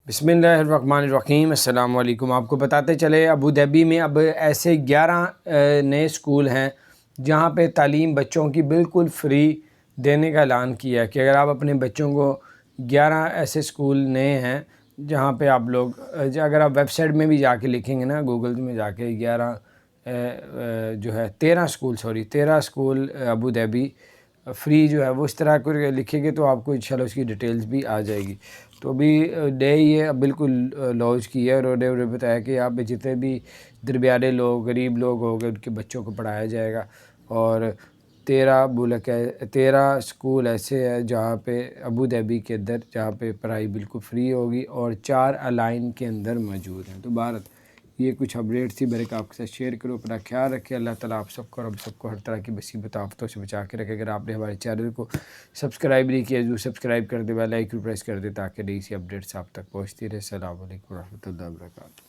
بسم اللہ الرحمن الرحیم۔ السلام علیکم۔ آپ کو بتاتے چلے ابو ظہبی میں اب ایسے 11 نئے اسکول ہیں جہاں پہ تعلیم بچوں کی بالکل فری دینے کا اعلان کیا ہے کہ اگر آپ اپنے بچوں کو 11 ایسے اسکول نئے ہیں جہاں پہ آپ لوگ اگر آپ ویب سائٹ میں بھی جا کے لکھیں گے نا، گوگل میں جا کے 13 اسکول ابو ظہبی فری جو ہے وہ اس طرح کر کے لکھیں گے تو آپ کو انشاءاللہ اس کی ڈیٹیلز بھی آ جائے گی۔ تو ابھی ڈے یہ بالکل لانچ کی ہے اور انہوں نے بتایا کہ یہاں پہ جتنے بھی درمیانے لوگ، غریب لوگ ہوں گے، ان کے بچوں کو پڑھایا جائے گا۔ اور 13 اسکول ایسے ہیں جہاں پہ ابو ظہبی کے اندر جہاں پہ پڑھائی بالکل فری ہوگی اور 4 الائن کے اندر موجود ہیں۔ تو بھارت یہ کچھ اپڈیٹ تھی، میرے کو آپ کے ساتھ شیئر کرو۔ اپنا خیال رکھیں، اللہ تعالیٰ آپ سب کو اور ہم سب کو ہر طرح کی مصیبت آفتوں سے بچا کے رکھے۔ اگر آپ نے ہمارے چینل کو سبسکرائب نہیں کیا ضرور سبسکرائب کر دے، بیل آئیکن پریس کر دے تاکہ نئی سی اپڈیٹس آپ تک پہنچتی رہے۔ السلام علیکم ورحمۃ اللہ وبرکاتہ۔